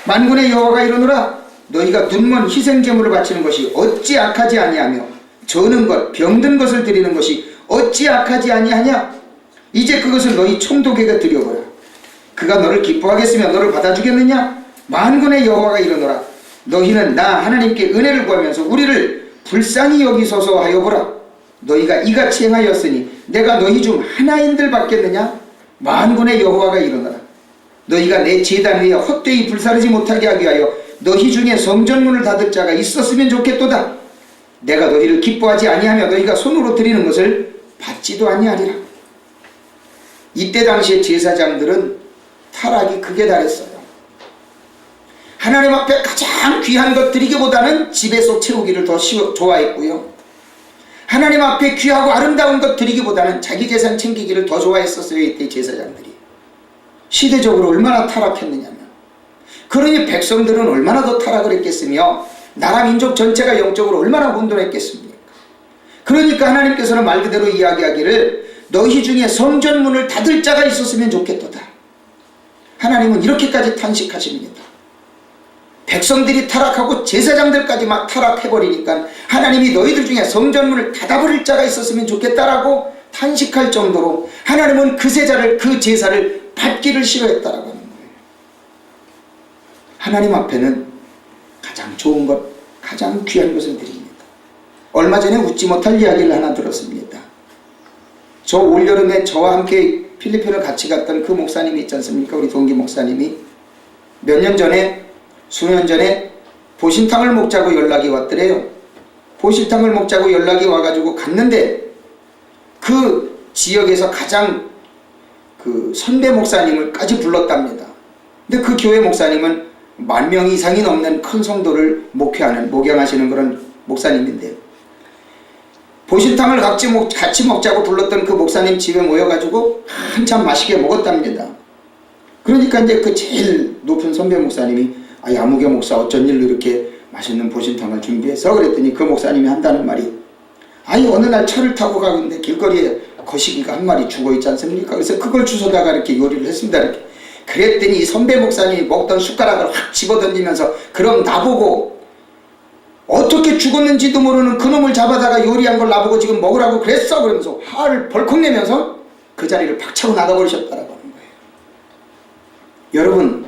만군의 여호와가 이르노라. 너희가 눈먼 희생제물을 바치는 것이 어찌 악하지 아니하며 저는 것, 병든 것을 드리는 것이 어찌 악하지 아니하냐? 이제 그것을 너희 총독에게 드려보라. 그가 너를 기뻐하겠으며 너를 받아주겠느냐? 만군의 여호와가 이르노라. 너희는 나 하나님께 은혜를 구하면서 우리를 불쌍히 여기소서 하여 보라. 너희가 이같이 행하였으니 내가 너희 중 하나인들 받겠느냐? 만군의 여호와가 이르노라. 너희가 내 제단 위에 헛되이 불사르지 못하게 하기 위하여 너희 중에 성전문을 닫을 자가 있었으면 좋겠도다. 내가 너희를 기뻐하지 아니하며 너희가 손으로 드리는 것을 받지도 아니하리라. 이때 당시의 제사장들은 타락이 극에 달했어요. 하나님 앞에 가장 귀한 것 드리기보다는 집에서 채우기를 더 좋아했고요. 하나님 앞에 귀하고 아름다운 것 드리기보다는 자기 재산 챙기기를 더 좋아했었어요. 이때 제사장들이. 시대적으로 얼마나 타락했느냐면, 그러니 백성들은 얼마나 더 타락을 했겠으며 나라 민족 전체가 영적으로 얼마나 혼돈했겠습니까? 그러니까 하나님께서는 말 그대로 이야기하기를 너희 중에 성전문을 닫을 자가 있었으면 좋겠도다. 하나님은 이렇게까지 탄식하십니다. 백성들이 타락하고 제사장들까지 막 타락해버리니까 하나님이 너희들 중에 성전문을 닫아버릴 자가 있었으면 좋겠다라고 탄식할 정도로 하나님은 그 제사를 받기를 싫어했다라고 하는 거예요. 하나님 앞에는 가장 좋은 것, 가장 귀한 것을 드립니다. 얼마 전에 웃지 못할 이야기를 하나 들었습니다. 저 올여름에 저와 함께 필리핀을 같이 갔던 그 목사님이 있지 않습니까? 우리 동기 목사님이 수년 전에 보신탕을 먹자고 연락이 왔더래요. 보신탕을 먹자고 연락이 와가지고 갔는데 그 지역에서 가장 그 선배 목사님을까지 불렀답니다. 근데 그 교회 목사님은 10,000명 이상이 넘는 큰 성도를 목양하시는 그런 목사님인데요. 보신탕을 같이 먹자고 불렀던 그 목사님 집에 모여가지고 한참 맛있게 먹었답니다. 그러니까 이제 그 제일 높은 선배 목사님이 야무개 목사 어쩐 일로 이렇게 맛있는 보신탕을 준비해서 그랬더니 그 목사님이 한다는 말이 어느 날 차를 타고 가는데 길거리에 거시기가 한 마리 죽어 있지 않습니까? 그래서 그걸 주워다가 이렇게 요리를 했습니다. 이렇게. 그랬더니 이 선배 목사님이 먹던 숟가락을 확 집어던지면서 그럼 나보고 어떻게 죽었는지도 모르는 그놈을 잡아다가 요리한 걸 나보고 지금 먹으라고 그랬어? 그러면서 화를 벌컥 내면서 그 자리를 팍 차고 나가버리셨다라고 하는 거예요. 여러분,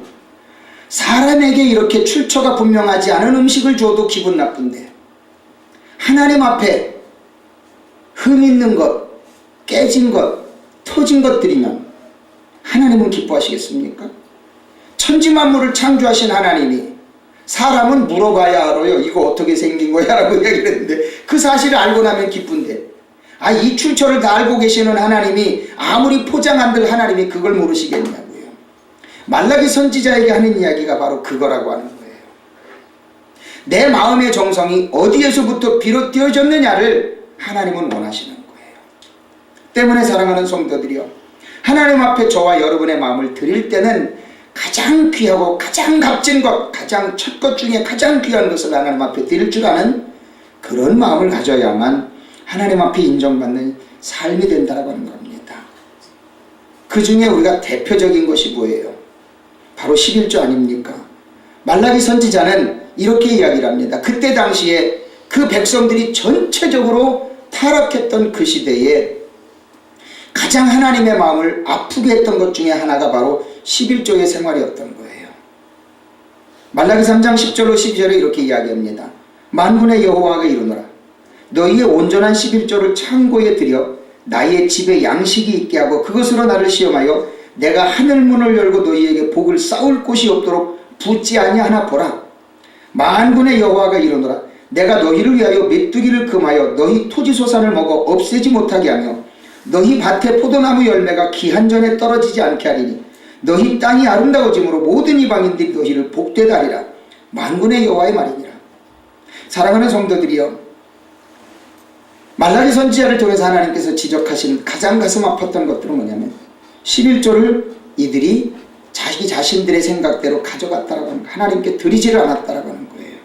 사람에게 이렇게 출처가 분명하지 않은 음식을 줘도 기분 나쁜데 하나님 앞에 흠 있는 것, 깨진 것, 터진 것 드리면 하나님은 기뻐하시겠습니까? 천지만물을 창조하신 하나님이 사람은 물어봐야 알아요. 이거 어떻게 생긴 거야? 라고 얘기를 했는데 그 사실을 알고 나면 기쁜데, 이 출처를 다 알고 계시는 하나님이 아무리 포장한들 하나님이 그걸 모르시겠냐고요. 말라기 선지자에게 하는 이야기가 바로 그거라고 하는 거예요. 내 마음의 정성이 어디에서부터 비롯되어졌느냐를 하나님은 원하시는 거예요. 때문에 사랑하는 성도들이여, 하나님 앞에 저와 여러분의 마음을 드릴 때는 가장 귀하고 가장 값진 것, 가장 첫 것 중에 가장 귀한 것을 하나님 앞에 드릴 줄 아는 그런 마음을 가져야만 하나님 앞에 인정받는 삶이 된다고 하는 겁니다. 그 중에 우리가 대표적인 것이 뭐예요? 바로 11조 아닙니까? 말라기 선지자는 이렇게 이야기를 합니다. 그때 당시에 그 백성들이 전체적으로 타락했던 그 시대에 가장 하나님의 마음을 아프게 했던 것 중에 하나가 바로 11조의 생활이었던 거예요. 말라기 3장 10절로 12절에 이렇게 이야기합니다. 만군의 여호와가 이르노라. 너희의 온전한 11조를 창고에 들여 나의 집에 양식이 있게 하고 그것으로 나를 시험하여 내가 하늘문을 열고 너희에게 복을 쌓을 곳이 없도록 붓지 아니하나 보라. 만군의 여호와가 이르노라. 내가 너희를 위하여 메뚜기를 금하여 너희 토지소산을 먹어 없애지 못하게 하며 너희 밭에 포도나무 열매가 기한 전에 떨어지지 않게 하리니 너희 땅이 아름다워짐으로 모든 이방인들이 너희를 복되다 하리라. 만군의 여호와의 말이니라. 사랑하는 성도들이여, 말라기 선지자를 통해서 하나님께서 지적하신 가장 가슴 아팠던 것들은 뭐냐면 11조를 이들이 자기 자신들의 생각대로 가져갔다라고 하는 거예요. 하나님께 드리지를 않았다라고 하는 거예요.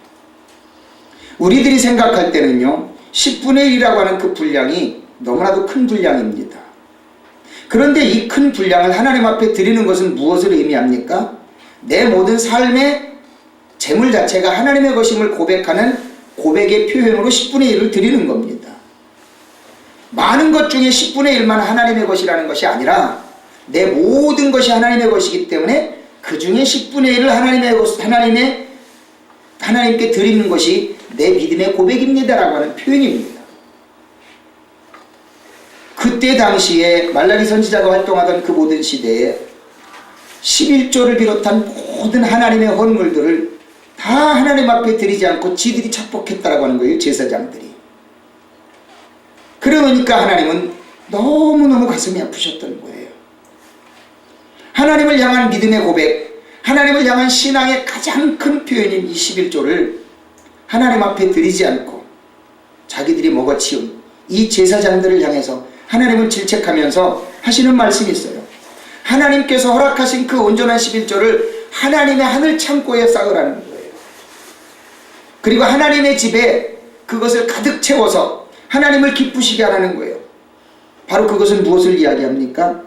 우리들이 생각할 때는요, 10분의 1이라고 하는 그 분량이 너무나도 큰 분량입니다. 그런데 이 큰 분량을 하나님 앞에 드리는 것은 무엇을 의미합니까? 내 모든 삶의 재물 자체가 하나님의 것임을 고백하는 고백의 표현으로 10분의 1을 드리는 겁니다. 많은 것 중에 10분의 1만 하나님의 것이라는 것이 아니라 내 모든 것이 하나님의 것이기 때문에 그 중에 10분의 1을 하나님께 드리는 것이 내 믿음의 고백입니다라고 하는 표현입니다. 그때 당시에 말라기 선지자가 활동하던 그 모든 시대에 11조를 비롯한 모든 하나님의 헌물들을 다 하나님 앞에 드리지 않고 지들이 착복했다라고 하는 거예요. 제사장들이. 그러니까 하나님은 너무너무 가슴이 아프셨던 거예요. 하나님을 향한 믿음의 고백, 하나님을 향한 신앙의 가장 큰 표현인 이 11조를 하나님 앞에 드리지 않고 자기들이 먹어치운 이 제사장들을 향해서 하나님은 질책하면서 하시는 말씀이 있어요. 하나님께서 허락하신 그 온전한 11조를 하나님의 하늘 창고에 쌓으라는 거예요. 그리고 하나님의 집에 그것을 가득 채워서 하나님을 기쁘시게 하라는 거예요. 바로 그것은 무엇을 이야기합니까?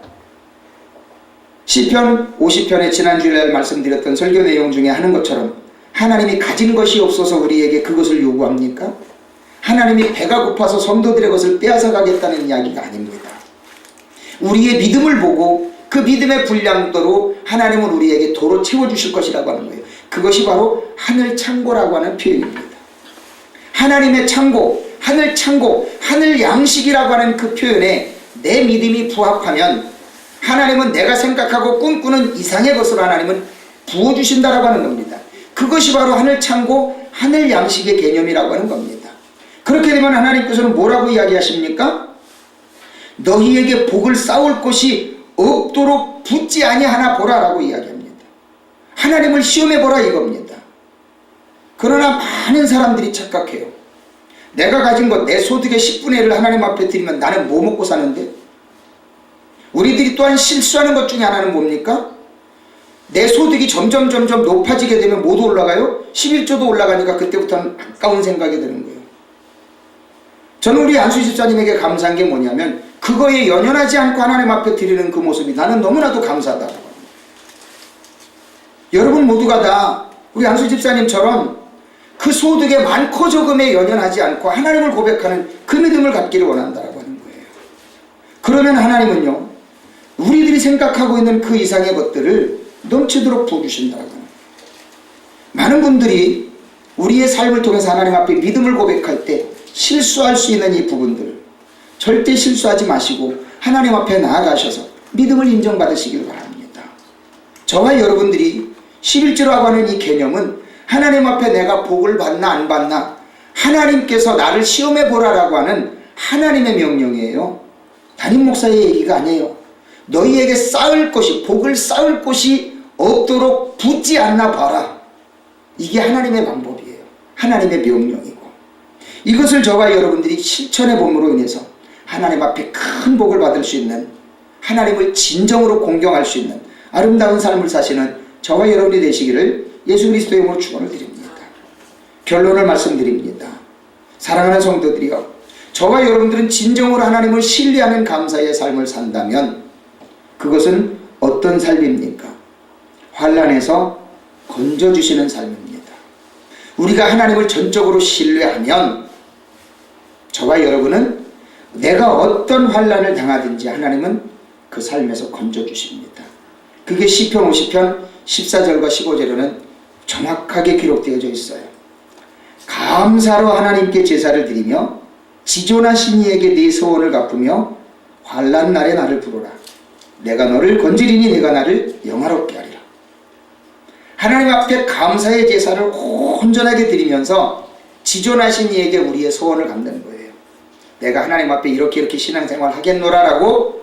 시편 50편에 지난주에 말씀드렸던 설교 내용 중에 하는 것처럼 하나님이 가진 것이 없어서 우리에게 그것을 요구합니까? 하나님이 배가 고파서 성도들의 것을 빼앗아 가겠다는 이야기가 아닙니다. 우리의 믿음을 보고 그 믿음의 분량대로 하나님은 우리에게 도로 채워주실 것이라고 하는 거예요. 그것이 바로 하늘 창고라고 하는 표현입니다. 하나님의 창고, 하늘 창고, 하늘 양식이라고 하는 그 표현에 내 믿음이 부합하면 하나님은 내가 생각하고 꿈꾸는 이상의 것으로 하나님은 부어주신다라고 하는 겁니다. 그것이 바로 하늘 창고, 하늘 양식의 개념이라고 하는 겁니다. 그렇게 되면 하나님께서는 뭐라고 이야기하십니까? 너희에게 복을 쌓을 곳이 없도록 붙지 아니하나 보라라고 이야기합니다. 하나님을 시험해보라 이겁니다. 그러나 많은 사람들이 착각해요. 내가 가진 것, 내 소득의 10분의 1을 하나님 앞에 드리면 나는 뭐 먹고 사는데? 우리들이 또한 실수하는 것 중에 하나는 뭡니까? 내 소득이 점점 높아지게 되면 뭐도 올라가요? 11조도 올라가니까 그때부터는 아까운 생각이 드는 거예요. 저는 우리 안수 집사님에게 감사한 게 뭐냐면 그거에 연연하지 않고 하나님 앞에 드리는 그 모습이 나는 너무나도 감사하다고 합니다. 여러분 모두가 다 우리 안수 집사님처럼 그 소득의 많고 적음에 연연하지 않고 하나님을 고백하는 그 믿음을 갖기를 원한다고 하는 거예요. 그러면 하나님은요, 우리들이 생각하고 있는 그 이상의 것들을 넘치도록 부어주신다고 합니다. 많은 분들이 우리의 삶을 통해서 하나님 앞에 믿음을 고백할 때 실수할 수 있는 이 부분들 절대 실수하지 마시고 하나님 앞에 나아가셔서 믿음을 인정받으시길 바랍니다. 저와 여러분들이 11조라고 하는 이 개념은 하나님 앞에 내가 복을 받나 안 받나, 하나님께서 나를 시험해 보라라고 하는 하나님의 명령이에요. 담임 목사의 얘기가 아니에요. 너희에게 쌓을 것이, 복을 쌓을 곳이 없도록 붙지 않나 봐라. 이게 하나님의 방법이에요. 하나님의 명령이고, 이것을 저와 여러분들이 실천해 봄으로 인해서 하나님 앞에 큰 복을 받을 수 있는, 하나님을 진정으로 공경할 수 있는 아름다운 삶을 사시는 저와 여러분이 되시기를 예수 그리스도의 이름으로 축원을 드립니다. 결론을 말씀드립니다. 사랑하는 성도들이여, 저와 여러분들은 진정으로 하나님을 신뢰하는 감사의 삶을 산다면 그것은 어떤 삶입니까? 환난에서 건져주시는 삶입니다. 우리가 하나님을 전적으로 신뢰하면 저와 여러분은 내가 어떤 환난을 당하든지 하나님은 그 삶에서 건져주십니다. 그게 시편 50편 14절과 15절에는 정확하게 기록되어져 있어요. 감사로 하나님께 제사를 드리며 지존하신 이에게 네 소원을 갚으며 환난 날에 나를 부르라. 내가 너를 건지리니 내가 나를 영화롭게 하리라. 하나님 앞에 감사의 제사를 온전하게 드리면서 지존하신 이에게 우리의 소원을 갚는 거예요. 내가 하나님 앞에 이렇게 신앙생활 하겠노라라고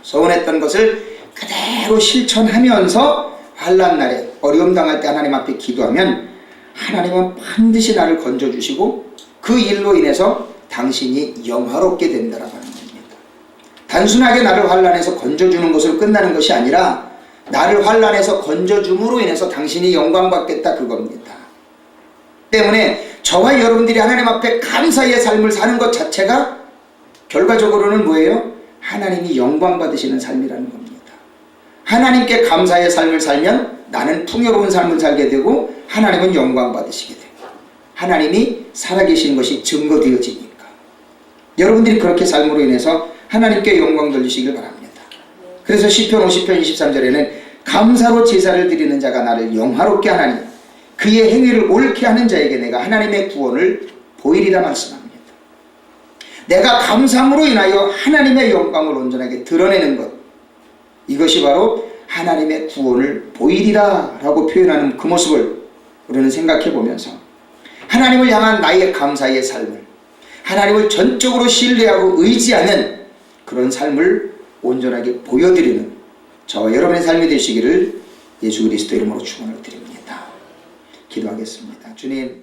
소원했던 것을 그대로 실천하면서 환난 날에 어려움 당할 때 하나님 앞에 기도하면 하나님은 반드시 나를 건져주시고 그 일로 인해서 당신이 영화롭게 된다라고 하는 겁니다. 단순하게 나를 환난에서 건져주는 것으로 끝나는 것이 아니라 나를 환난에서 건져줌으로 인해서 당신이 영광받겠다, 그겁니다. 때문에 저와 여러분들이 하나님 앞에 감사의 삶을 사는 것 자체가 결과적으로는 뭐예요? 하나님이 영광받으시는 삶이라는 겁니다. 하나님께 감사의 삶을 살면 나는 풍요로운 삶을 살게 되고 하나님은 영광받으시게 되고 하나님이 살아계신 것이 증거되어지니까 여러분들이 그렇게 삶으로 인해서 하나님께 영광 돌리시길 바랍니다. 그래서 시편 50편 23절에는 감사로 제사를 드리는 자가 나를 영화롭게 하나니 그의 행위를 옳게 하는 자에게 내가 하나님의 구원을 보이리라 말씀합니다. 내가 감사함으로 인하여 하나님의 영광을 온전하게 드러내는 것, 이것이 바로 하나님의 구원을 보이리라 라고 표현하는 그 모습을 우리는 생각해 보면서 하나님을 향한 나의 감사의 삶을, 하나님을 전적으로 신뢰하고 의지하는 그런 삶을 온전하게 보여드리는 저와 여러분의 삶이 되시기를 예수 그리스도 이름으로 축원을 드립니다. 기도하겠습니다. 주님,